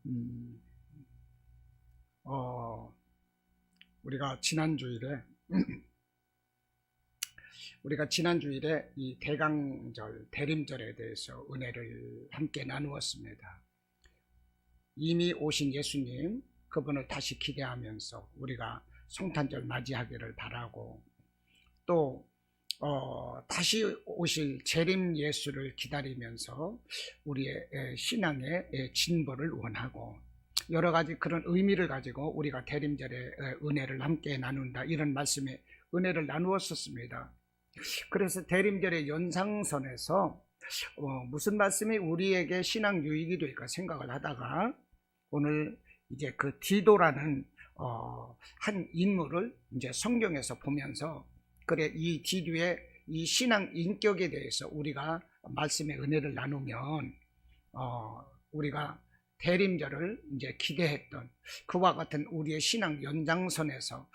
음, 어, 우리가 지난주일에 이 대강절, 대림절에 대해서 은혜를 함께 나누었습니다. 이미 오신 예수님, 그분을 다시 기대하면서 우리가 성탄절 맞이하기를 바라고, 또 다시 오실 재림 예수를 기다리면서 우리의 신앙의 진보를 원하고, 여러 가지 그런 의미를 가지고 우리가 대림절에 은혜를 함께 나눈다, 이런 말씀에 은혜를 나누었었습니다. 그래서 대림절의 연상선에서 무슨 말씀이 우리에게 신앙 유익이 될까 생각을 하다가, 오늘 이제 그 디도라는 한 인물을 이제 성경에서 보면서, 그래, 이 디도의 이 신앙 인격에 대해서 우리가 말씀의 은혜를 나누면 우리가 대림절을 이제 기대했던 그와 같은 우리의 신앙 연장선에서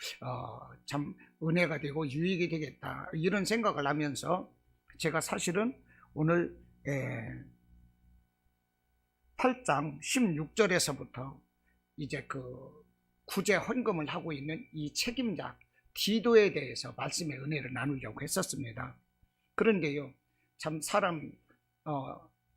참 은혜가 되고 유익이 되겠다, 이런 생각을 하면서 제가 사실은 오늘 8장 16절에서부터 이제 그 구제 헌금을 하고 있는 이 책임자 디도에 대해서 말씀의 은혜를 나누려고 했었습니다. 그런데요, 참 사람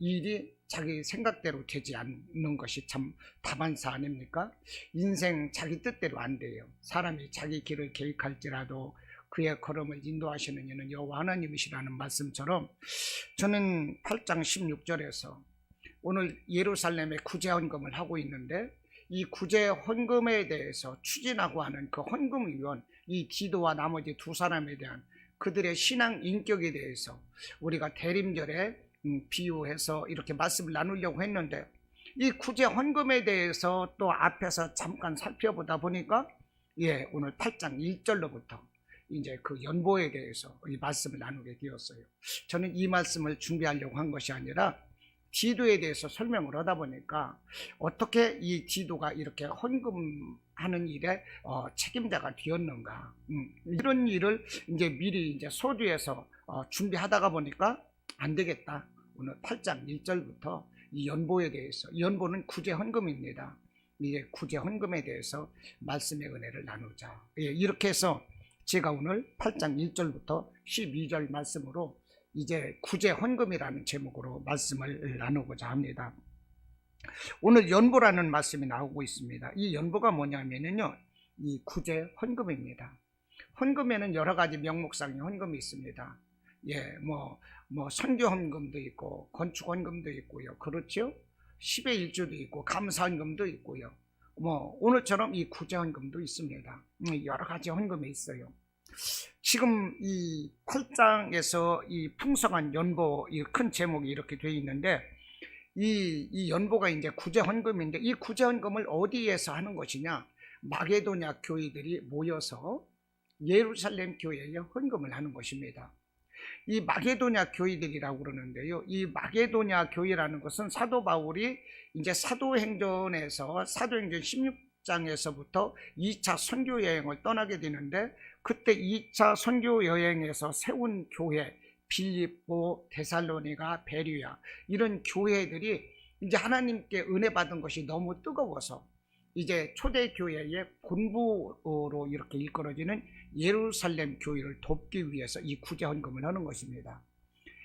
일이 자기 생각대로 되지 않는 것이 참 다반사 아닙니까? 인생 자기 뜻대로 안 돼요. 사람이 자기 길을 계획할지라도 그의 걸음을 인도하시는 이는 여호와 하나님이시라는 말씀처럼, 저는 8장 16절에서 오늘 예루살렘에 구제 헌금을 하고 있는데, 이 구제 헌금에 대해서 추진하고 하는 그 헌금위원, 이 디도와 나머지 두 사람에 대한 그들의 신앙 인격에 대해서 우리가 대림절에 비유해서 이렇게 말씀을 나누려고 했는데, 이 구제 헌금에 대해서 또 앞에서 잠깐 살펴보다 보니까 오늘 8장 1절로부터 이제 그 연보에 대해서 이 말씀을 나누게 되었어요. 저는 이 말씀을 준비하려고 한 것이 아니라 디도에 대해서 설명을 하다 보니까 어떻게 이 디도가 이렇게 헌금하는 일에 책임자가 되었는가, 이런 일을 이제 미리 이제 소두에서 준비하다가 보니까 안 되겠다. 오늘 8장 1절부터 이 연보에 대해서, 연보는 구제 헌금입니다. 이제 구제 헌금에 대해서 말씀의 은혜를 나누자. 이렇게 해서 제가 오늘 8장 1절부터 12절 말씀으로 이제 구제 헌금이라는 제목으로 말씀을 나누고자 합니다. 오늘 연보라는 말씀이 나오고 있습니다. 이 연보가 뭐냐면요, 이 구제 헌금입니다. 헌금에는 여러 가지 명목상의 헌금이 있습니다. 뭐 선교 헌금도 있고 건축 헌금도 있고요, 그렇죠? 10의 1조도 있고 감사 헌금도 있고요, 뭐 오늘처럼 이 구제 헌금도 있습니다. 여러 가지 헌금이 있어요. 지금 이 8장에서 이 풍성한 연보, 이 큰 제목이 이렇게 되어 있는데, 이 연보가 이제 구제 헌금인데, 이 구제 헌금을 어디에서 하는 것이냐? 마게도냐 교회들이 모여서 예루살렘 교회에 헌금을 하는 것입니다. 이 마게도냐 교회들이라고 그러는데요, 이 마게도냐 교회라는 것은 사도 바울이 이제 사도행전 16장에서부터 2차 선교 여행을 떠나게 되는데, 그때 2차 선교 여행에서 세운 교회, 빌립보, 데살로니가, 베리아, 이런 교회들이 이제 하나님께 은혜 받은 것이 너무 뜨거워서 이제 초대교회의 본부로 이렇게 이끌어지는 예루살렘 교회를 돕기 위해서 이 구제 헌금을 하는 것입니다.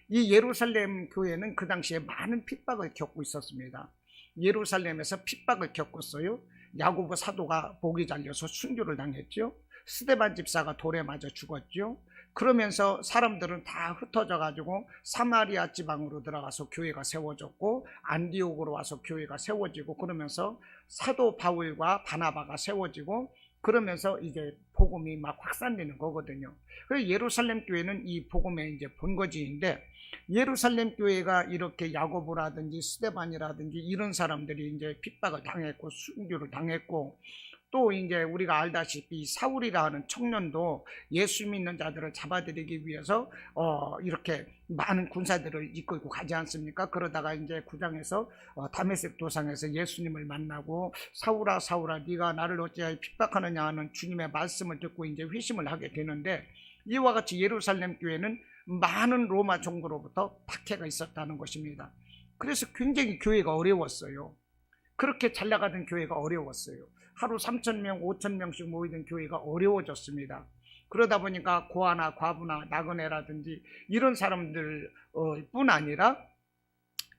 이 예루살렘 교회는 그 당시에 많은 핍박을 겪고 있었습니다. 예루살렘에서 핍박을 겪었어요. 야고보 사도가 목이 잘려서 순교를 당했죠. 스데반 집사가 돌에 맞아 죽었죠. 그러면서 사람들은 다 흩어져 가지고 사마리아 지방으로 들어가서 교회가 세워졌고, 안디옥으로 와서 교회가 세워지고, 그러면서 사도 바울과 바나바가 세워지고, 그러면서 이제 복음이 막 확산되는 거거든요. 그래서 예루살렘 교회는 이 복음의 이제 본거지인데, 예루살렘 교회가 이렇게 야고보라든지 스데반이라든지 이런 사람들이 이제 핍박을 당했고 순교를 당했고, 또 이제 우리가 알다시피 사울이라 하는 청년도 예수 믿는 자들을 잡아들이기 위해서 이렇게 많은 군사들을 이끌고 가지 않습니까? 그러다가 이제 9장에서 다메섹 도상에서 예수님을 만나고, 사울아 사울아 네가 나를 어찌하여 핍박하느냐 하는 주님의 말씀을 듣고 이제 회심을 하게 되는데, 이와 같이 예루살렘 교회는 많은 로마 정부로부터 박해가 있었다는 것입니다. 그래서 굉장히 교회가 어려웠어요. 그렇게 잘 나가던 교회가 어려웠어요. 하루 3,000명, 5,000명씩 모이던 교회가 어려워졌습니다. 그러다 보니까 고아나 과부나 나그네라든지 이런 사람들 뿐 아니라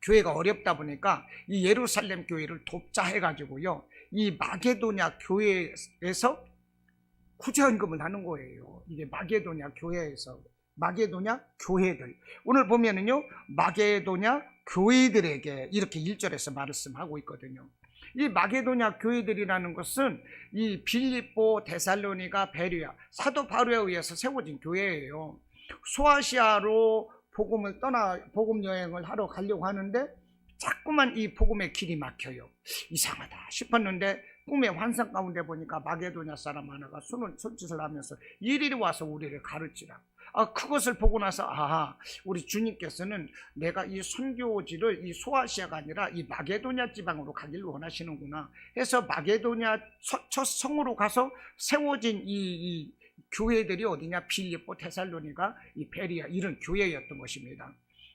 교회가 어렵다 보니까 이 예루살렘 교회를 돕자 해가지고요, 이 마게도냐 교회에서 구제헌금을 하는 거예요. 이게 마게도냐 교회에서, 마게도냐 교회들, 오늘 보면은요 마게도냐 교회들에게 이렇게 1절에서 말씀하고 있거든요. 이 마게도냐 교회들이라는 것은 이 빌립보, 데살로니가, 베레아, 사도 바울에 의해서 세워진 교회예요. 소아시아로 복음 여행을 하러 가려고 하는데 자꾸만 이 복음의 길이 막혀요. 이상하다 싶었는데 꿈의 환상 가운데 보니까 마게도냐 사람 하나가 손짓을 하면서 이리 와서 우리를 가르치라. 그것을 보고 나서 우리 주님께서는 내가 이 선교지를 이 소아시아가 아니라 이 마게도냐 지방으로 가기를 원하시는구나 해서 마게도냐 첫 성으로 가서 세워진 이 교회들이 어디냐, 빌립보, 데살로니가, 이 베레아, 이런 교회였던 것입니다.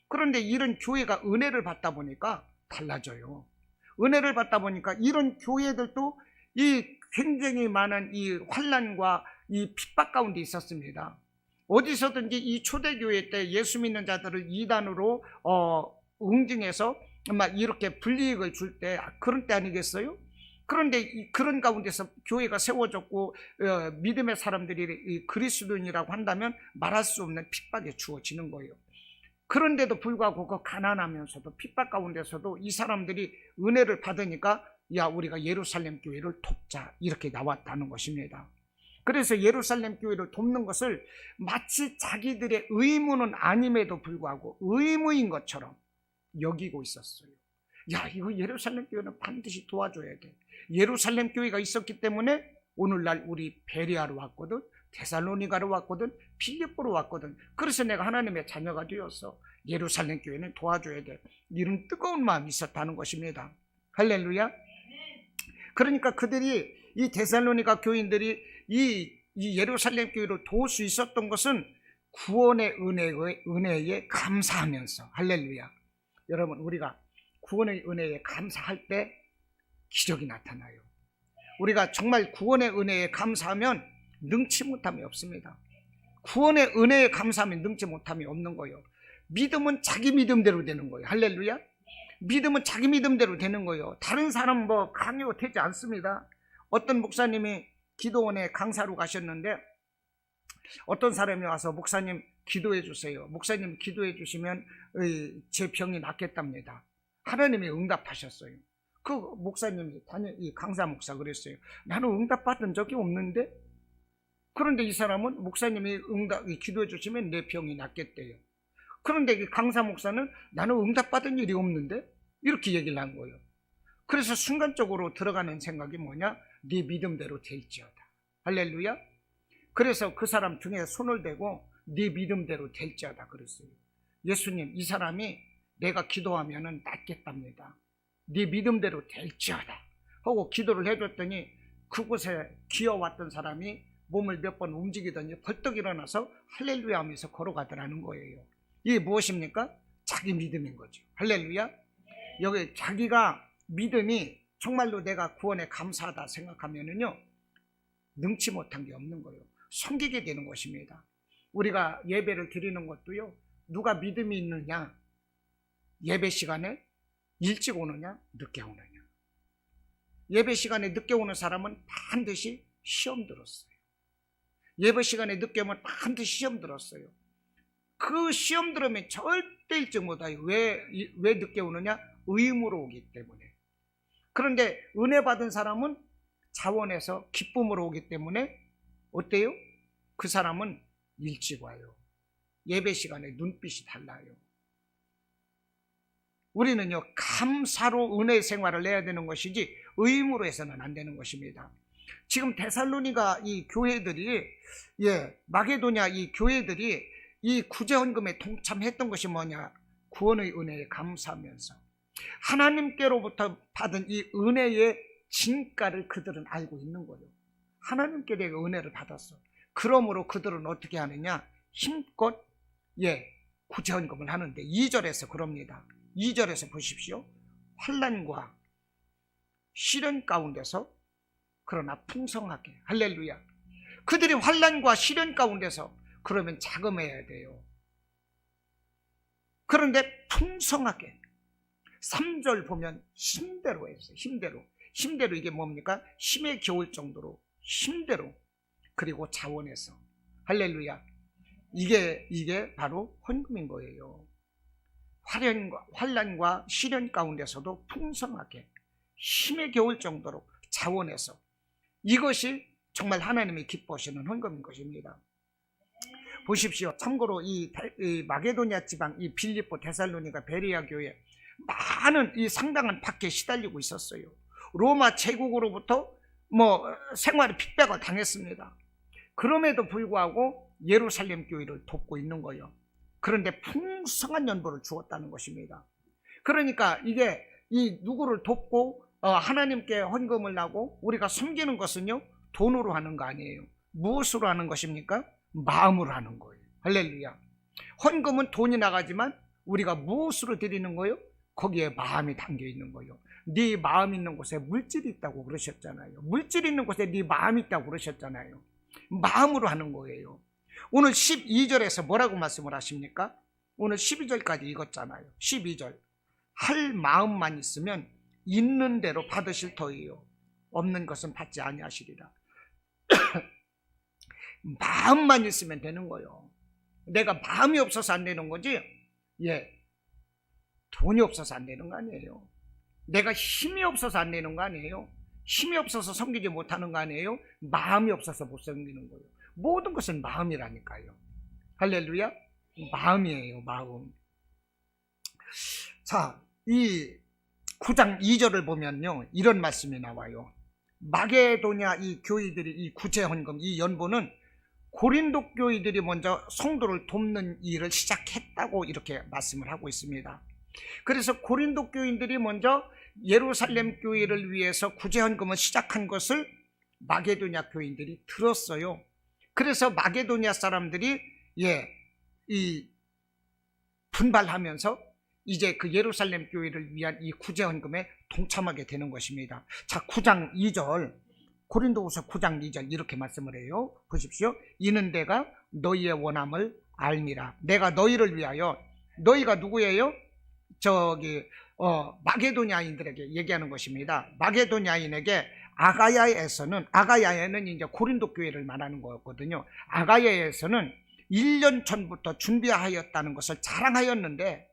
그런데 이런 교회가 은혜를 받다 보니까 달라져요. 은혜를 받다 보니까 이런 교회들도 이 굉장히 많은 이 환난과 이 핍박 가운데 있었습니다. 어디서든지 이 초대교회 때 예수 믿는 자들을 이단으로 응징해서 막 이렇게 불이익을 줄 때, 그런 때 아니겠어요? 그런데 그런 가운데서 교회가 세워졌고 믿음의 사람들이 그리스도인이라고 한다면 말할 수 없는 핍박에 주어지는 거예요. 그런데도 불구하고 그 가난하면서도 핍박 가운데서도 이 사람들이 은혜를 받으니까 우리가 예루살렘 교회를 돕자 이렇게 나왔다는 것입니다. 그래서 예루살렘 교회를 돕는 것을 마치 자기들의 의무는 아님에도 불구하고 의무인 것처럼 여기고 있었어요. 이거 예루살렘 교회는 반드시 도와줘야 돼. 예루살렘 교회가 있었기 때문에 오늘날 우리 베레아로 왔거든, 데살로니가로 왔거든, 빌립보로 왔거든. 그래서 내가 하나님의 자녀가 되었어. 예루살렘 교회는 도와줘야 돼. 이런 뜨거운 마음이 있었다는 것입니다. 할렐루야. 그러니까 그들이, 이 데살로니가 교인들이 이 예루살렘 교회를 도울 수 있었던 것은 구원의 은혜에 감사하면서, 할렐루야. 여러분, 우리가 구원의 은혜에 감사할 때 기적이 나타나요. 우리가 정말 구원의 은혜에 감사하면 능치 못함이 없습니다. 구원의 은혜에 감사하면 능치 못함이 없는 거예요. 믿음은 자기 믿음대로 되는 거예요. 할렐루야. 믿음은 자기 믿음대로 되는 거예요. 다른 사람 강요 되지 않습니다. 어떤 목사님이 기도원에 강사로 가셨는데 어떤 사람이 와서 목사님 기도해 주세요. 목사님 기도해 주시면 제 병이 낫겠답니다. 하나님이 응답하셨어요. 그 목사님이 이 강사 목사 그랬어요. 나는 응답받은 적이 없는데. 그런데 이 사람은 목사님이 기도해 주시면 내 병이 낫겠대요. 그런데 이 강사 목사는 나는 응답받은 일이 없는데, 이렇게 얘기를 한 거예요. 그래서 순간적으로 들어가는 생각이 뭐냐, 네 믿음대로 될지어다. 할렐루야. 그래서 그 사람 등에 손을 대고 네 믿음대로 될지어다 그랬어요. 예수님, 이 사람이 내가 기도하면 낫겠답니다. 네 믿음대로 될지어다 하고 기도를 해줬더니 그곳에 기어왔던 사람이 몸을 몇 번 움직이더니 벌떡 일어나서 할렐루야 하면서 걸어가더라는 거예요. 이게 무엇입니까? 자기 믿음인 거죠. 할렐루야. 여기 자기가 믿음이 정말로 내가 구원에 감사하다 생각하면은요, 능치 못한 게 없는 거예요. 섬기게 되는 것입니다. 우리가 예배를 드리는 것도요, 누가 믿음이 있느냐, 예배 시간에 일찍 오느냐 늦게 오느냐. 예배 시간에 늦게 오는 사람은 반드시 시험 들었어요. 예배 시간에 늦게 오면 반드시 시험 들었어요. 그 시험 들으면 절대 일찍 못와요. 왜 늦게 오느냐? 의무로 오기 때문에. 그런데 은혜 받은 사람은 자원에서 기쁨으로 오기 때문에 어때요? 그 사람은 일찍 와요. 예배 시간에 눈빛이 달라요. 우리는요, 감사로 은혜 생활을 해야 되는 것이지 의무로 해서는 안 되는 것입니다. 지금 데살로니가 이 교회들이, 마게도냐 이 교회들이 이 구제헌금에 동참했던 것이 뭐냐? 구원의 은혜에 감사하면서 하나님께로부터 받은 이 은혜의 진가를 그들은 알고 있는 거예요. 하나님께 내가 은혜를 받았어. 그러므로 그들은 어떻게 하느냐? 힘껏 구제헌금을 하는데 2절에서 그럽니다. 2절에서 보십시오. 환난과 시련 가운데서 그러나 풍성하게. 할렐루야. 그들이 환난과 시련 가운데서 그러면 자금해야 돼요. 그런데 풍성하게. 3절 보면 힘대로 했어요. 힘대로 이게 뭡니까? 힘에 겨울 정도로 힘대로. 그리고 자원해서. 할렐루야. 이게 바로 헌금인 거예요. 환난과 시련 가운데서도 풍성하게 힘에 겨울 정도로 자원해서. 이것이 정말 하나님이 기뻐하시는 헌금인 것입니다. 보십시오. 참고로 이 마게도냐 지방, 이 빌립보, 데살로니가, 베레아 교회 많은 이 상당한 박해에 시달리고 있었어요. 로마 제국으로부터 생활의 핍박을 당했습니다. 그럼에도 불구하고 예루살렘 교회를 돕고 있는 거예요. 그런데 풍성한 연보를 주었다는 것입니다. 그러니까 이게 이 누구를 돕고 하나님께 헌금을 하고 우리가 섬기는 것은요, 돈으로 하는 거 아니에요. 무엇으로 하는 것입니까? 마음으로 하는 거예요. 할렐루야. 헌금은 돈이 나가지만 우리가 무엇으로 드리는 거예요? 거기에 마음이 담겨 있는 거예요. 네 마음 있는 곳에 물질이 있다고 그러셨잖아요. 물질 있는 곳에 네 마음이 있다고 그러셨잖아요. 마음으로 하는 거예요. 오늘 12절에서 뭐라고 말씀을 하십니까? 오늘 12절까지 읽었잖아요. 12절. 할 마음만 있으면 있는 대로 받으실 터이요 없는 것은 받지 아니하시리라. 마음만 있으면 되는 거예요. 내가 마음이 없어서 안 되는 거지, 돈이 없어서 안 되는 거 아니에요. 내가 힘이 없어서 안 되는 거 아니에요. 힘이 없어서 섬기지 못하는 거 아니에요. 마음이 없어서 못 섬기는 거예요. 모든 것은 마음이라니까요. 할렐루야. 마음이에요. 마음. 자, 이 9장 2절을 보면요, 이런 말씀이 나와요. 마게도냐 이 교회들이 이 구제 헌금, 이 연보는 고린도 교회들이 먼저 성도를 돕는 일을 시작했다고 이렇게 말씀을 하고 있습니다. 그래서 고린도 교인들이 먼저 예루살렘 교회를 위해서 구제 헌금을 시작한 것을 마게도냐 교인들이 들었어요. 그래서 마게도냐 사람들이 이 분발하면서 이제 그 예루살렘 교회를 위한 이 구제 헌금에 동참하게 되는 것입니다. 자, 9장 2절, 고린도후서 9장 2절 이렇게 말씀을 해요. 보십시오. 이는 내가 너희의 원함을 알미라. 내가 너희를 위하여. 너희가 누구예요? 마게도냐인들에게 얘기하는 것입니다. 마게도냐인에게 아가야에는 이제 고린도 교회를 말하는 거였거든요. 아가야에서는 1년 전부터 준비하였다는 것을 자랑하였는데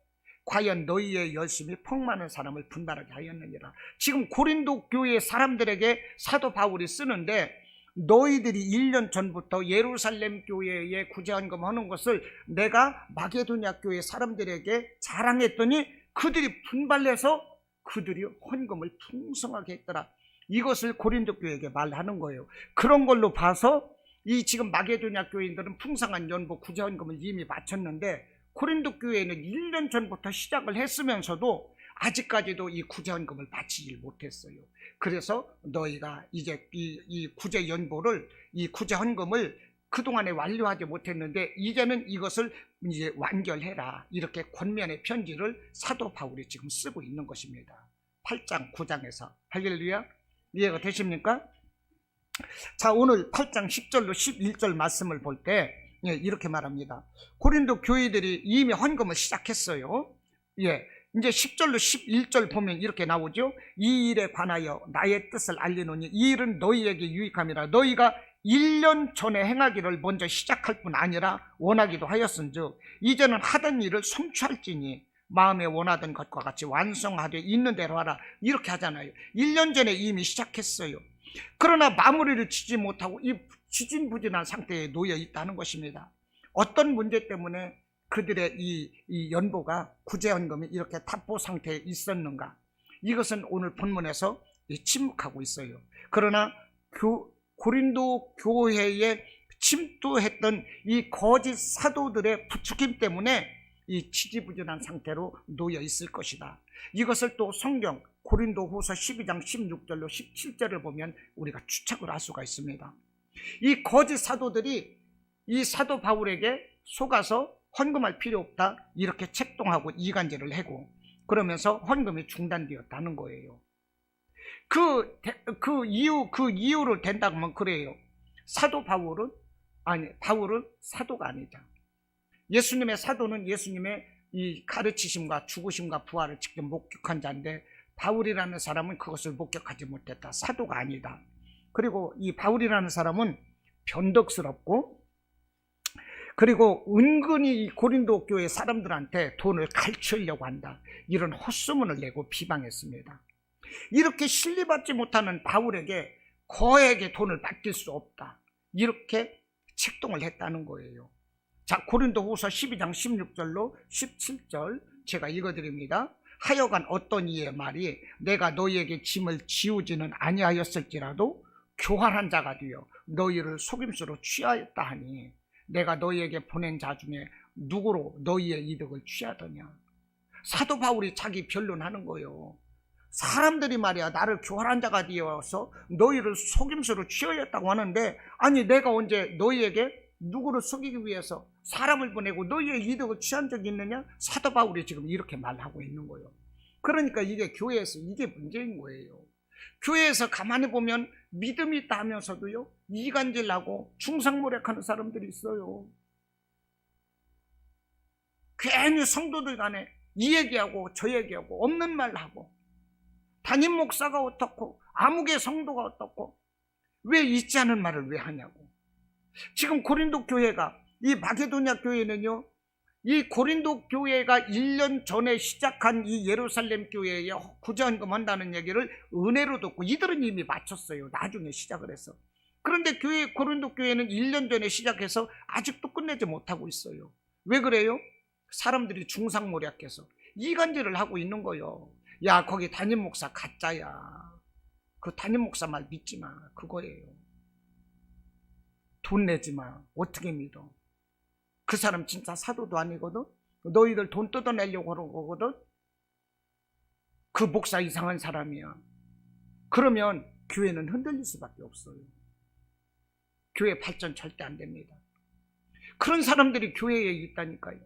과연 너희의 열심이 폭많은 사람을 분발하게 하였느니라. 지금 고린도 교회 사람들에게 사도 바울이 쓰는데, 너희들이 1년 전부터 예루살렘 교회에 구제헌금 하는 것을 내가 마게도냐 교회 사람들에게 자랑했더니 그들이 분발해서 그들이 헌금을 풍성하게 했더라. 이것을 고린도 교회에게 말하는 거예요. 그런 걸로 봐서 이 지금 마게도냐 교인들은 풍성한 연보 구제헌금을 이미 마쳤는데 고린도 교회는 1년 전부터 시작을 했으면서도 아직까지도 이 구제헌금을 바치질 못했어요. 그래서 너희가 이제 이 구제연보를, 이 구제헌금을 그동안에 완료하지 못했는데 이제는 이것을 이제 완결해라. 이렇게 권면의 편지를 사도 바울이 지금 쓰고 있는 것입니다. 8장 9장에서. 할렐루야. 이해가 되십니까? 자, 오늘 8장 10절로 11절 말씀을 볼 때 이렇게 말합니다. 고린도 교회들이 이미 헌금을 시작했어요. 이제 10절로 11절 보면 이렇게 나오죠. 이 일에 관하여 나의 뜻을 알리노니 이 일은 너희에게 유익함이라. 너희가 1년 전에 행하기를 먼저 시작할 뿐 아니라 원하기도 하였은즉 이제는 하던 일을 성취할지니 마음에 원하던 것과 같이 완성하되 있는 대로 하라. 이렇게 하잖아요. 1년 전에 이미 시작했어요. 그러나 마무리를 지지 못하고 이 지진부진한 상태에 놓여 있다는 것입니다. 어떤 문제 때문에 그들의 이 연보가 구제헌금이 이렇게 답보 상태에 있었는가? 이것은 오늘 본문에서 침묵하고 있어요. 그러나 고린도 교회에 침투했던 이 거짓 사도들의 부추김 때문에 이 지지부진한 상태로 놓여 있을 것이다. 이것을 또 성경 고린도후서 12장 16절로 17절을 보면 우리가 추측을 할 수가 있습니다. 이 거짓 사도들이 이 사도 바울에게 속아서 헌금할 필요 없다 이렇게 책동하고 이간질을 하고 그러면서 헌금이 중단되었다는 거예요. 그 이유를 된다고 하면 그래요. 바울은 사도가 아니죠. 예수님의 사도는 예수님의 이 가르치심과 죽으심과 부활을 직접 목격한 자인데, 바울이라는 사람은 그것을 목격하지 못했다. 사도가 아니다. 그리고 이 바울이라는 사람은 변덕스럽고, 그리고 은근히 이 고린도 교회 사람들한테 돈을 갈취하려고 한다. 이런 헛소문을 내고 비방했습니다. 이렇게 신뢰받지 못하는 바울에게 거액의 돈을 맡길 수 없다. 이렇게 책동을 했다는 거예요. 자, 고린도후서 12장 16절로 17절 제가 읽어드립니다. 하여간 어떤 이의 말이 내가 너희에게 짐을 지우지는 아니하였을지라도 교활한 자가 되어 너희를 속임수로 취하였다 하니 내가 너희에게 보낸 자 중에 누구로 너희의 이득을 취하더냐. 사도 바울이 자기 변론하는 거예요. 사람들이 말이야 나를 교활한 자가 되어서 너희를 속임수로 취하였다고 하는데, 아니 내가 언제 너희에게 누구를 속이기 위해서 사람을 보내고 너희의 이득을 취한 적이 있느냐? 사도 바울이 지금 이렇게 말하고 있는 거예요. 그러니까 이게 교회에서 이게 문제인 거예요. 교회에서 가만히 보면 믿음이 있다 하면서도요, 이간질하고 중상모략하는 사람들이 있어요. 괜히 성도들 간에 이 얘기하고 저 얘기하고 없는 말 하고, 담임 목사가 어떻고 아무개 성도가 어떻고, 왜 있지 않은 말을 왜 하냐고. 지금 고린도 교회가, 이 마게도냐 교회는요, 이 고린도 교회가 1년 전에 시작한 이 예루살렘 교회에 구제헌금 한다는 얘기를 은혜로 듣고 이들은 이미 마쳤어요. 나중에 시작을 해서. 그런데 고린도 교회는 1년 전에 시작해서 아직도 끝내지 못하고 있어요. 왜 그래요? 사람들이 중상모략해서 이간질을 하고 있는 거예요. 야, 거기 담임 목사 가짜야. 그 담임 목사 말 믿지 마. 그거예요. 돈 내지 마. 어떻게 믿어? 그 사람 진짜 사도도 아니거든? 너희들 돈 뜯어내려고 하는 거거든? 그 목사 이상한 사람이야. 그러면 교회는 흔들릴 수밖에 없어요. 교회 발전 절대 안 됩니다. 그런 사람들이 교회에 있다니까요.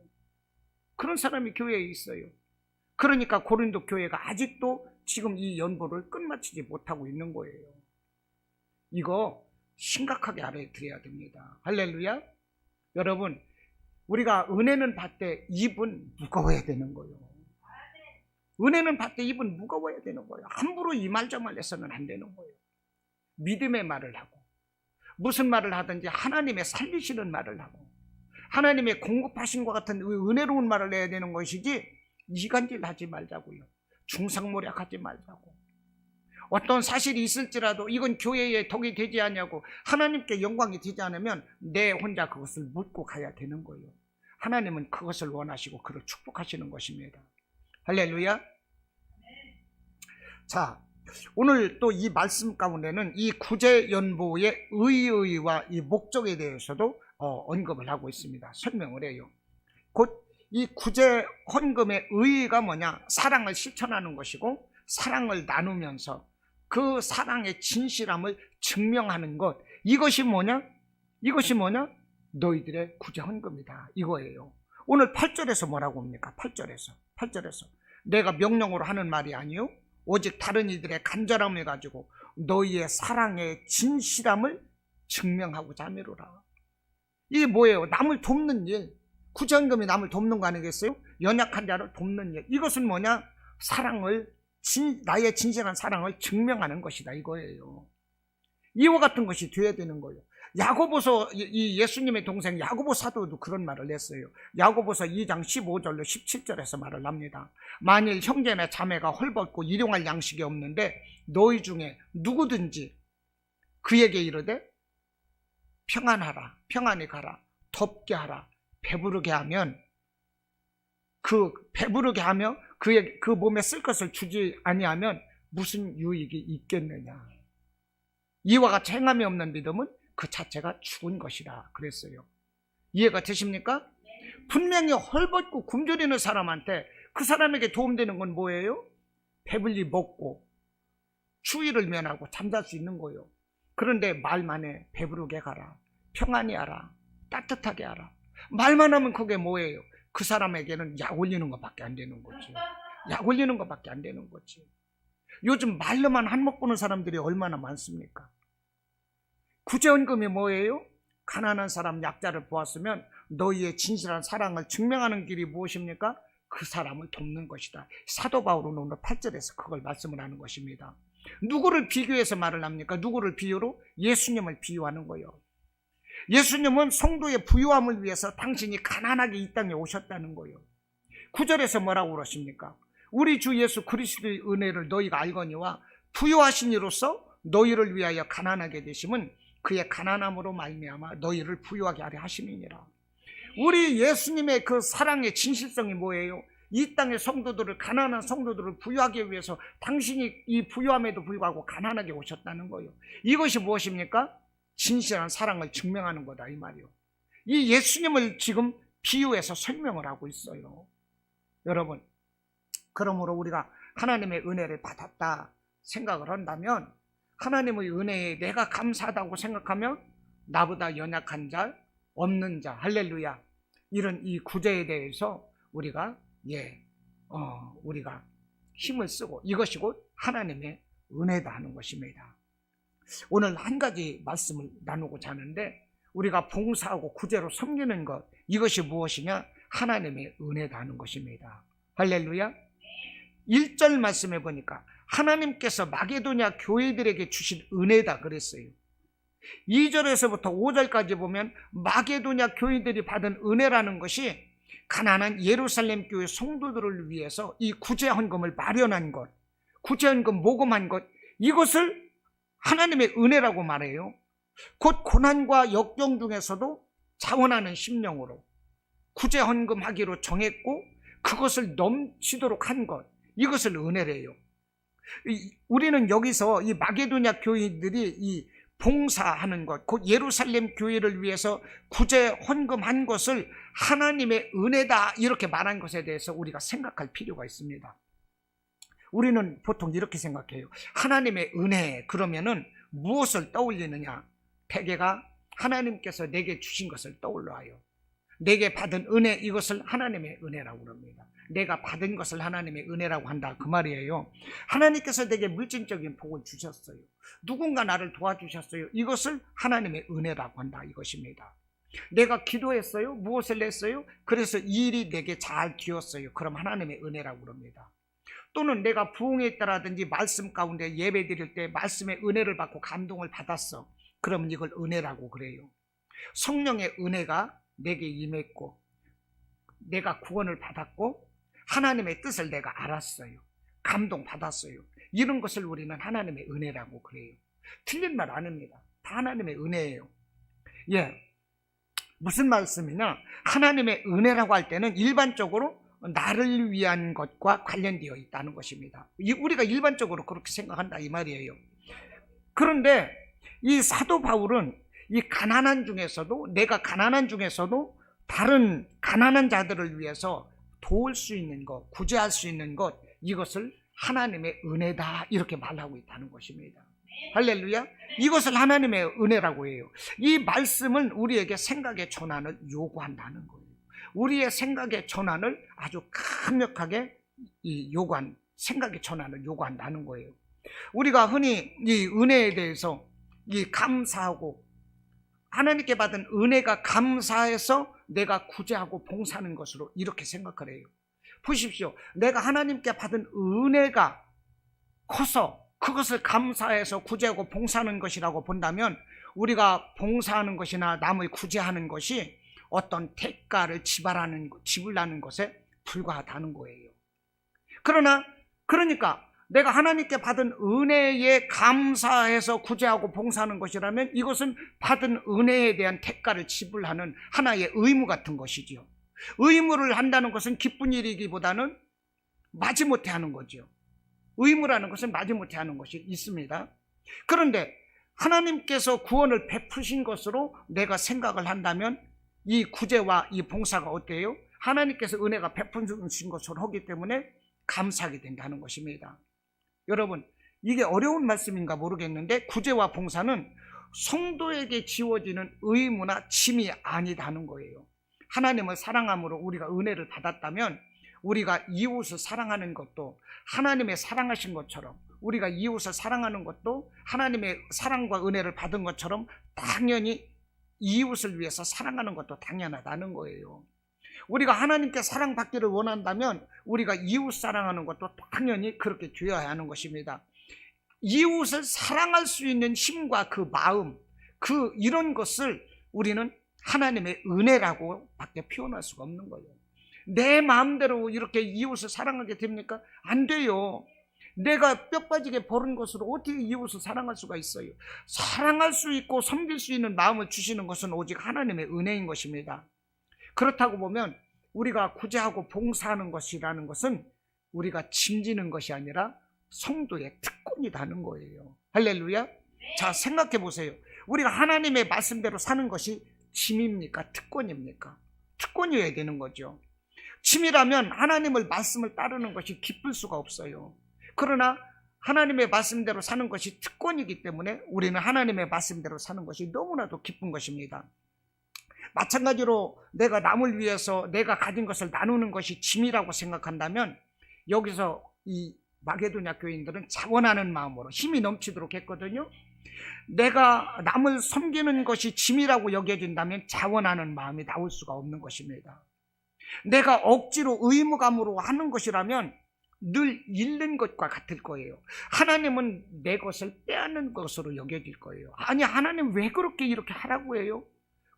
그런 사람이 교회에 있어요. 그러니까 고린도 교회가 아직도 지금 이 연보를 끝마치지 못하고 있는 거예요. 이거 심각하게 알아들어야 됩니다. 할렐루야. 여러분, 우리가 은혜는 받되 입은 무거워야 되는 거예요. 은혜는 받되 입은 무거워야 되는 거예요. 함부로 이 말 저 말 해서는 안 되는 거예요. 믿음의 말을 하고, 무슨 말을 하든지 하나님의 살리시는 말을 하고, 하나님의 공급하신 것 같은 은혜로운 말을 해야 되는 것이지, 이간질 하지 말자고요. 중상모략하지 말자고. 어떤 사실이 있을지라도 이건 교회에 덕이 되지 않냐고, 하나님께 영광이 되지 않으면 내 혼자 그것을 묻고 가야 되는 거예요. 하나님은 그것을 원하시고 그를 축복하시는 것입니다. 할렐루야. 자, 오늘 또 이 말씀 가운데는 이 구제연보의 의의와 이 목적에 대해서도 언급을 하고 있습니다. 설명을 해요. 곧 이 구제 헌금의 의의가 뭐냐? 사랑을 실천하는 것이고, 사랑을 나누면서 그 사랑의 진실함을 증명하는 것. 이것이 뭐냐? 너희들의 구제 헌금이다. 이거예요. 오늘 8절에서 뭐라고 합니까? 8절에서 내가 명령으로 하는 말이 아니요 오직 다른 이들의 간절함을 가지고 너희의 사랑의 진실함을 증명하고자 함이로라. 이게 뭐예요? 남을 돕는 일. 구제헌금이 남을 돕는 거 아니겠어요? 연약한 자를 돕는 일. 이것은 뭐냐? 나의 진실한 사랑을 증명하는 것이다. 이거예요. 이와 같은 것이 되어야 되는 거예요. 야고보서, 이 예수님의 동생 야고보 사도도 그런 말을 했어요. 야고보서 2장 15절로 17절에서 말을 합니다. 만일 형제나 자매가 헐벗고 일용할 양식이 없는데 너희 중에 누구든지 그에게 이르되 평안하라, 평안히 가라, 덥게 하라, 배부르게 하며 그의 그 몸에 쓸 것을 주지 아니하면 무슨 유익이 있겠느냐. 이와 같이 행함이 없는 믿음은 그 자체가 죽은 것이라 그랬어요. 이해가 되십니까? 분명히 헐벗고 굶주리는 사람한테, 그 사람에게 도움되는 건 뭐예요? 배불리 먹고 추위를 면하고 잠잘 수 있는 거예요. 그런데 말만 해. 배부르게 가라, 평안히 하라, 따뜻하게 하라. 말만 하면 그게 뭐예요? 그 사람에게는 약 올리는 것밖에 안 되는 거지. 약 올리는 것밖에 안 되는 거지. 요즘 말로만 한몫 보는 사람들이 얼마나 많습니까? 구제헌금이 뭐예요? 가난한 사람, 약자를 보았으면 너희의 진실한 사랑을 증명하는 길이 무엇입니까? 그 사람을 돕는 것이다. 사도 바울은 오늘 8절에서 그걸 말씀을 하는 것입니다. 누구를 비교해서 말을 합니까? 누구를 비유로? 예수님을 비유하는 거예요. 예수님은 성도의 부유함을 위해서 당신이 가난하게 이 땅에 오셨다는 거예요. 9절에서 뭐라고 그러십니까? 우리 주 예수 그리스도의 은혜를 너희가 알거니와 부유하신 이로써 너희를 위하여 가난하게 되심은 그의 가난함으로 말미암아 너희를 부유하게 하려 하심이니라. 우리 예수님의 그 사랑의 진실성이 뭐예요? 이 땅의 성도들을, 가난한 성도들을 부유하기 위해서 당신이 이 부유함에도 불구하고 가난하게 오셨다는 거예요. 이것이 무엇입니까? 진실한 사랑을 증명하는 거다 이 말이요. 이 예수님을 지금 비유해서 설명을 하고 있어요. 여러분, 그러므로 우리가 하나님의 은혜를 받았다 생각을 한다면, 하나님의 은혜에 내가 감사하다고 생각하면 나보다 연약한 자, 없는 자, 할렐루야, 이런 이 구제에 대해서 우리가 우리가 힘을 쓰고, 이것이 곧 하나님의 은혜다 하는 것입니다. 오늘 한 가지 말씀을 나누고자 하는데, 우리가 봉사하고 구제로 섬기는 것, 이것이 무엇이냐? 하나님의 은혜다 하는 것입니다. 할렐루야. 1절 말씀해 보니까 하나님께서 마게도냐 교회들에게 주신 은혜다 그랬어요. 2절에서부터 5절까지 보면 마게도냐 교회들이 받은 은혜라는 것이 가난한 예루살렘 교회 성도들을 위해서 이 구제헌금을 마련한 것, 구제헌금 모금한 것, 이것을 하나님의 은혜라고 말해요. 곧 고난과 역경 중에서도 자원하는 심령으로 구제헌금 하기로 정했고 그것을 넘치도록 한 것, 이것을 은혜래요. 우리는 여기서 이 마게도냐 교인들이 이 봉사하는 것, 곧 예루살렘 교회를 위해서 구제 헌금한 것을 하나님의 은혜다 이렇게 말한 것에 대해서 우리가 생각할 필요가 있습니다. 우리는 보통 이렇게 생각해요. 하나님의 은혜 그러면은 무엇을 떠올리느냐? 대개가 하나님께서 내게 주신 것을 떠올려요. 내게 받은 은혜, 이것을 하나님의 은혜라고 합니다. 내가 받은 것을 하나님의 은혜라고 한다 그 말이에요. 하나님께서 내게 물질적인 복을 주셨어요. 누군가 나를 도와주셨어요. 이것을 하나님의 은혜라고 한다 이것입니다. 내가 기도했어요. 무엇을 했어요? 그래서 이 일이 내게 잘 되었어요. 그럼 하나님의 은혜라고 합니다. 또는 내가 부흥했다라든지 말씀 가운데 예배 드릴 때 말씀의 은혜를 받고 감동을 받았어. 그러면 이걸 은혜라고 그래요. 성령의 은혜가 내게 임했고 내가 구원을 받았고 하나님의 뜻을 내가 알았어요. 감동 받았어요. 이런 것을 우리는 하나님의 은혜라고 그래요. 틀린 말 아닙니다. 다 하나님의 은혜예요. 무슨 말씀이냐? 하나님의 은혜라고 할 때는 일반적으로 나를 위한 것과 관련되어 있다는 것입니다. 우리가 일반적으로 그렇게 생각한다 이 말이에요. 그런데 이 사도 바울은 이 가난한 중에서도, 내가 가난한 중에서도 다른 가난한 자들을 위해서 도울 수 있는 것, 구제할 수 있는 것, 이것을 하나님의 은혜다 이렇게 말하고 있다는 것입니다. 할렐루야. 이것을 하나님의 은혜라고 해요. 이 말씀은 우리에게 생각의 전환을 요구한다는 거예요. 우리의 생각의 전환을 아주 강력하게 생각의 전환을 요구한다는 거예요. 우리가 흔히 이 은혜에 대해서 감사하고 하나님께 받은 은혜가 감사해서 내가 구제하고 봉사하는 것으로 이렇게 생각을 해요. 보십시오. 내가 하나님께 받은 은혜가 커서 그것을 감사해서 구제하고 봉사하는 것이라고 본다면 우리가 봉사하는 것이나 남을 구제하는 것이 어떤 대가를 지불하는 것에 불과하다는 거예요. 그러니까 내가 하나님께 받은 은혜에 감사해서 구제하고 봉사하는 것이라면 이것은 받은 은혜에 대한 대가를 지불하는 하나의 의무 같은 것이지요. 의무를 한다는 것은 기쁜 일이기보다는 마지못해 하는 거죠. 의무라는 것은 마지못해 하는 것이 있습니다. 그런데 하나님께서 구원을 베푸신 것으로 내가 생각을 한다면 이 구제와 이 봉사가 어때요? 하나님께서 은혜가 베푸신 것으로 하기 때문에 감사하게 된다는 것입니다. 여러분, 이게 어려운 말씀인가 모르겠는데 구제와 봉사는 성도에게 지워지는 의무나 짐이 아니다는 거예요. 하나님을 사랑함으로 우리가 은혜를 받았다면 우리가 이웃을 사랑하는 것도 하나님의 사랑하신 것처럼 우리가 이웃을 사랑하는 것도 하나님의 사랑과 은혜를 받은 것처럼 당연히 이웃을 위해서 사랑하는 것도 당연하다는 거예요. 우리가 하나님께 사랑받기를 원한다면 우리가 이웃 사랑하는 것도 당연히 그렇게 되어야 하는 것입니다. 이웃을 사랑할 수 있는 힘과 그 마음, 이런 것을 우리는 하나님의 은혜라고 밖에 표현할 수가 없는 거예요. 내 마음대로 이렇게 이웃을 사랑하게 됩니까? 안 돼요. 내가 뼈 빠지게 버린 것으로 어떻게 이웃을 사랑할 수가 있어요? 사랑할 수 있고 섬길 수 있는 마음을 주시는 것은 오직 하나님의 은혜인 것입니다. 그렇다고 보면 우리가 구제하고 봉사하는 것이라는 것은 우리가 짐지는 것이 아니라 성도의 특권이라는 거예요. 할렐루야. 자, 생각해 보세요. 우리가 하나님의 말씀대로 사는 것이 짐입니까? 특권입니까? 특권이어야 되는 거죠. 짐이라면 하나님의 말씀을 따르는 것이 기쁠 수가 없어요. 그러나 하나님의 말씀대로 사는 것이 특권이기 때문에 우리는 하나님의 말씀대로 사는 것이 너무나도 기쁜 것입니다. 마찬가지로 내가 남을 위해서 내가 가진 것을 나누는 것이 짐이라고 생각한다면 여기서 이 마게도냐 교인들은 자원하는 마음으로 힘이 넘치도록 했거든요. 내가 남을 섬기는 것이 짐이라고 여겨진다면 자원하는 마음이 나올 수가 없는 것입니다. 내가 억지로 의무감으로 하는 것이라면 늘 잃는 것과 같을 거예요. 하나님은 내 것을 빼앗는 것으로 여겨질 거예요. 아니, 하나님 왜 그렇게 이렇게 하라고 해요?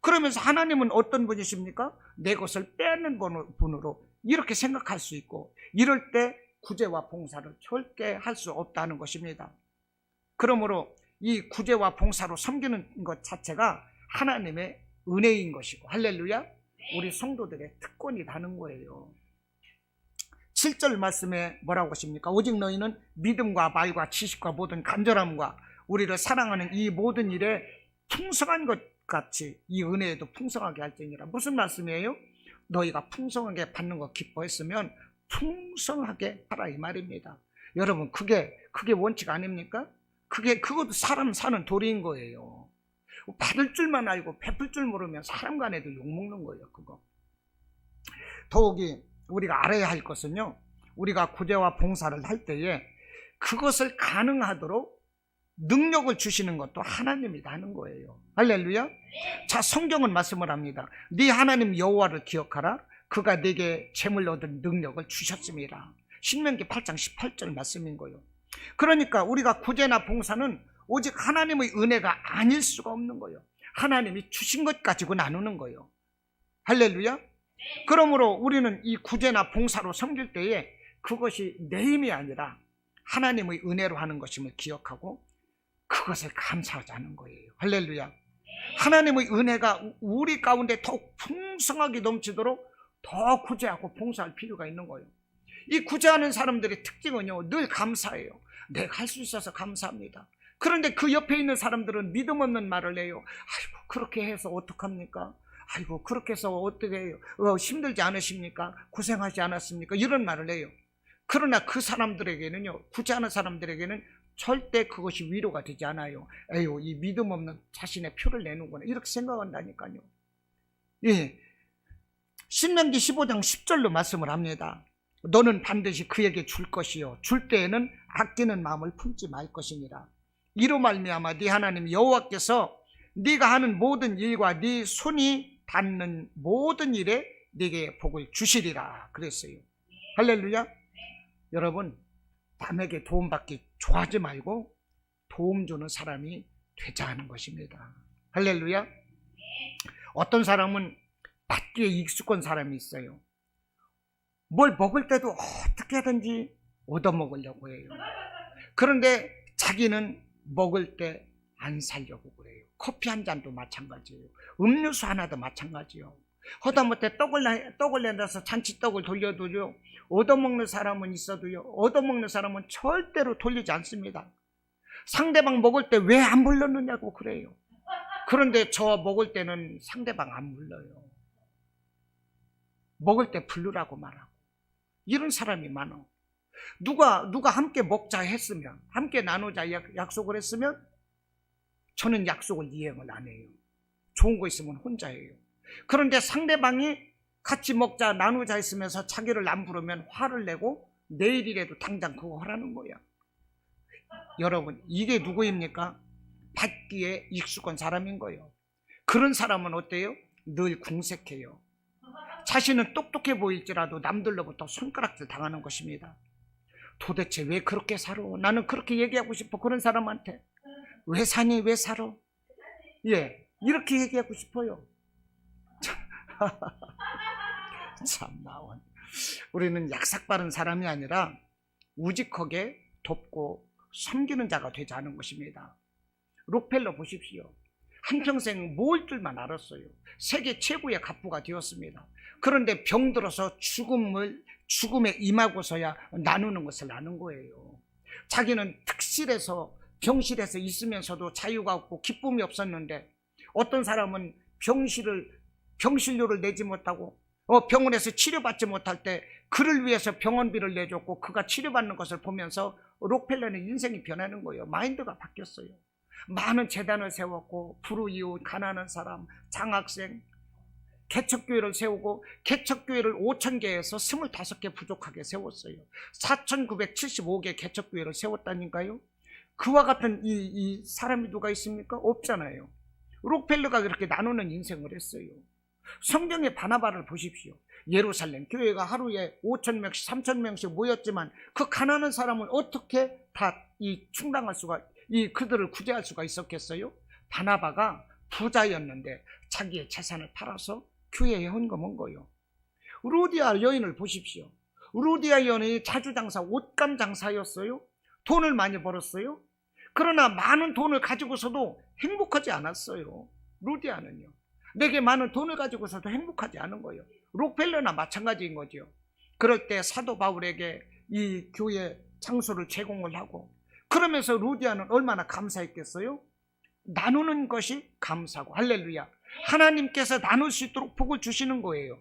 그러면서 하나님은 어떤 분이십니까? 내 것을 빼앗는 분으로 이렇게 생각할 수 있고, 이럴 때 구제와 봉사를 절대 할 수 없다는 것입니다. 그러므로 이 구제와 봉사로 섬기는 것 자체가 하나님의 은혜인 것이고, 할렐루야, 우리 성도들의 특권이라는 거예요. 7절 말씀에 뭐라고 하십니까? 오직 너희는 믿음과 말과 지식과 모든 간절함과 우리를 사랑하는 이 모든 일에 풍성한 것 같이 이 은혜에도 풍성하게 할지니라. 무슨 말씀이에요? 너희가 풍성하게 받는 거 기뻐했으면 풍성하게 하라, 이 말입니다. 여러분, 그게 원칙 아닙니까? 그것도 사람 사는 도리인 거예요. 받을 줄만 알고 베풀 줄 모르면 사람 간에도 욕먹는 거예요. 그거. 더욱이 우리가 알아야 할 것은요, 우리가 구제와 봉사를 할 때에 그것을 가능하도록 능력을 주시는 것도 하나님이라는 거예요. 할렐루야. 자, 성경은 말씀을 합니다. 네 하나님 여호와를 기억하라. 그가 네게 재물 얻은 능력을 주셨습니다. 신명기 8장 18절 말씀인 거예요. 그러니까 우리가 구제나 봉사는 오직 하나님의 은혜가 아닐 수가 없는 거예요. 하나님이 주신 것 가지고 나누는 거예요. 할렐루야. 그러므로 우리는 이 구제나 봉사로 섬길 때에 그것이 내 힘이 아니라 하나님의 은혜로 하는 것임을 기억하고 그것을 감사하자는 거예요. 할렐루야. 하나님의 은혜가 우리 가운데 더욱 풍성하게 넘치도록 더 구제하고 봉사할 필요가 있는 거예요. 이 구제하는 사람들의 특징은요, 늘 감사해요. 내가 할 수 있어서 감사합니다. 그런데 그 옆에 있는 사람들은 믿음 없는 말을 해요. 아이고, 그렇게 해서 어떡합니까? 아이고, 그렇게 해서 어떻게 해요? 힘들지 않으십니까? 고생하지 않았습니까? 이런 말을 해요. 그러나 그 사람들에게는요, 구제하는 사람들에게는 절대 그것이 위로가 되지 않아요. 에휴, 이 믿음 없는 자신의 표를 내는구나, 이렇게 생각한다니까요. 예, 신명기 15장 10절로 말씀을 합니다. 너는 반드시 그에게 줄 것이요 줄 때에는 아끼는 마음을 품지 말 것이니라. 이로 말미암아 네 하나님 여호와께서 네가 하는 모든 일과 네 손이 닿는 모든 일에 네게 복을 주시리라 그랬어요. 할렐루야. 여러분, 남에게 도움받기 좋아하지 말고 도움 주는 사람이 되자 하는 것입니다. 할렐루야. 어떤 사람은 받기에 익숙한 사람이 있어요. 뭘 먹을 때도 어떻게 하든지 얻어먹으려고 해요. 그런데 자기는 먹을 때 안 살려고 그래요. 커피 한 잔도 마찬가지예요. 음료수 하나도 마찬가지예요. 허다못해 떡을 내놔서 잔치떡을 돌려도요, 얻어먹는 사람은 있어도요, 얻어먹는 사람은 절대로 돌리지 않습니다. 상대방 먹을 때 왜 안 불렀느냐고 그래요. 그런데 저 먹을 때는 상대방 안 불러요. 먹을 때 부르라고 말하고. 이런 사람이 많아. 누가 함께 먹자 했으면, 함께 나누자 약속을 했으면 저는 약속을 이행을 안 해요. 좋은 거 있으면 혼자 해요. 그런데 상대방이 같이 먹자 나누자 했으면서 자기를 안 부르면 화를 내고 내일이라도 당장 그거 하라는 거야. 여러분, 이게 누구입니까? 받기에 익숙한 사람인 거예요. 그런 사람은 어때요? 늘 궁색해요. 자신은 똑똑해 보일지라도 남들로부터 손가락질 당하는 것입니다. 도대체 왜 그렇게 살아? 나는 그렇게 얘기하고 싶어. 그런 사람한테 왜 사니? 왜 살아? 예, 이렇게 얘기하고 싶어요. 참나, 우리는 약삭빠른 사람이 아니라 우직하게 돕고 섬기는 자가 되지 않은 것입니다. 록펠러 보십시오. 한평생 모을 줄만 알았어요. 세계 최고의 갑부가 되었습니다. 그런데 병들어서 죽음에 임하고서야 나누는 것을 아는 거예요. 자기는 특실해서 병실에서 있으면서도 자유가 없고 기쁨이 없었는데, 어떤 사람은 병실료를 내지 못하고 병원에서 치료받지 못할 때 그를 위해서 병원비를 내줬고, 그가 치료받는 것을 보면서 록펠러는 인생이 변하는 거예요. 마인드가 바뀌었어요. 많은 재단을 세웠고, 불우이웃, 가난한 사람, 장학생, 개척교회를 세우고, 개척교회를 5,000개에서 25개 부족하게 세웠어요. 4,975개 개척교회를 세웠다니까요. 그와 같은 이 사람이 누가 있습니까? 없잖아요. 록펠러가 그렇게 나누는 인생을 했어요. 성경의 바나바를 보십시오. 예루살렘 교회가 하루에 5,000명씩 3,000명씩 모였지만 그 가난한 사람은 어떻게 다 충당할 수가, 그들을 구제할 수가 있었겠어요? 바나바가 부자였는데 자기의 재산을 팔아서 교회에 헌금한 거예요. 루디아 여인을 보십시오. 루디아 여인이 자주장사, 옷감 장사였어요. 돈을 많이 벌었어요. 그러나 많은 돈을 가지고서도 행복하지 않았어요. 루디아는요. 내게 많은 돈을 가지고서도 행복하지 않은 거예요. 록펠러나 마찬가지인 거죠. 그럴 때 사도 바울에게 이 교회 장소를 제공을 하고, 그러면서 루디아는 얼마나 감사했겠어요? 나누는 것이 감사고, 할렐루야. 하나님께서 나눌 수 있도록 복을 주시는 거예요.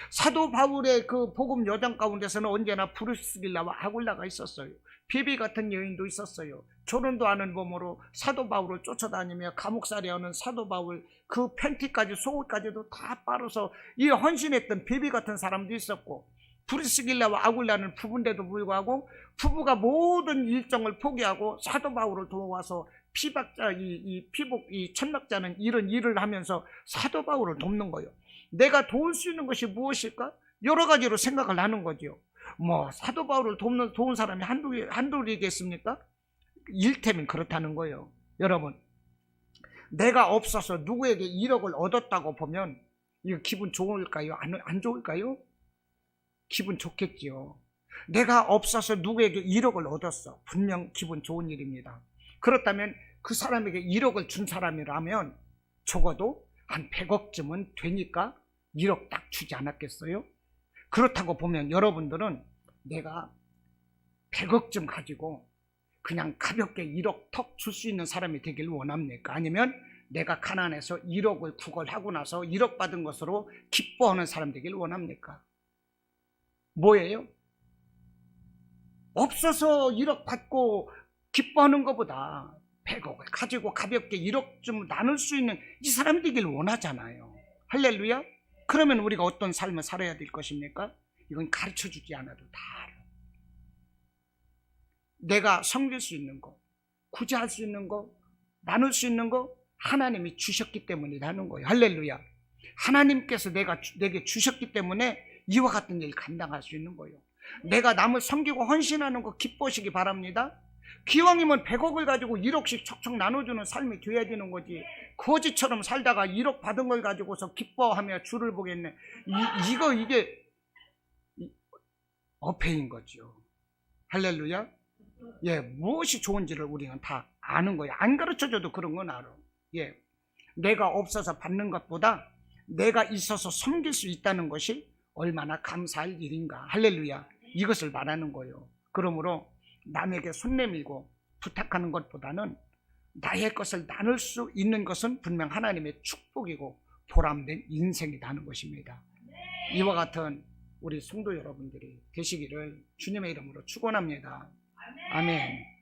사도 바울의 그 복음 여정 가운데서는 언제나 브루스길라와 아굴라가 있었어요. 비비 같은 여인도 있었어요. 조른도 않은 몸으로 사도 바울을 쫓아다니며 감옥살이 하는 사도 바울, 그 팬티까지 속옷까지도 다 빨아서 이 헌신했던 비비 같은 사람도 있었고, 브루스길라와 아굴라는 부부인데도 불구하고 부부가 모든 일정을 포기하고 사도 바울을 도와서 피박자, 피복, 천막자는 이런 일을 하면서 사도 바울을 돕는 거예요. 내가 도울 수 있는 것이 무엇일까? 여러 가지로 생각을 하는 거죠. 사도 바울을 도운 사람이 한둘이겠습니까? 일테면 그렇다는 거예요. 여러분, 내가 없어서 누구에게 1억을 얻었다고 보면 이거 기분 좋을까요? 안 좋을까요? 기분 좋겠지요. 내가 없어서 누구에게 1억을 얻었어. 분명 기분 좋은 일입니다. 그렇다면 그 사람에게 1억을 준 사람이라면 적어도 한 100억쯤은 되니까 1억 딱 주지 않았겠어요? 그렇다고 보면 여러분들은 내가 100억쯤 가지고 그냥 가볍게 1억 턱 줄 수 있는 사람이 되길 원합니까? 아니면 내가 가난해서 1억을 구걸하고 나서 1억 받은 것으로 기뻐하는 사람 되길 원합니까? 뭐예요? 없어서 1억 받고 기뻐하는 것보다 100억을 가지고 가볍게 1억쯤 나눌 수 있는 이 사람이 되길 원하잖아요. 할렐루야. 그러면 우리가 어떤 삶을 살아야 될 것입니까? 이건 가르쳐주지 않아도 다 알아. 내가 섬길 수 있는 거, 구제할 수 있는 거, 나눌 수 있는 거 하나님이 주셨기 때문이라는 거예요. 할렐루야. 하나님께서 내게 주셨기 때문에 이와 같은 일 감당할 수 있는 거예요. 내가 남을 섬기고 헌신하는 거 기뻐하시기 바랍니다. 기왕이면 100억을 가지고 1억씩 척척 나눠주는 삶이 돼야 되는 거지. 거지처럼 살다가 1억 받은 걸 가지고서 기뻐하며 주를 보겠네. 이게 어폐인 거죠. 할렐루야. 예, 무엇이 좋은지를 우리는 다 아는 거예요. 안 가르쳐줘도 그런 건 알아. 예, 내가 없어서 받는 것보다 내가 있어서 섬길 수 있다는 것이 얼마나 감사할 일인가. 할렐루야. 이것을 말하는 거예요. 그러므로 남에게 손 내밀고 부탁하는 것보다는 나의 것을 나눌 수 있는 것은 분명 하나님의 축복이고 보람된 인생이라는 것입니다. 이와 같은 우리 성도 여러분들이 되시기를 주님의 이름으로 축원합니다. 아멘.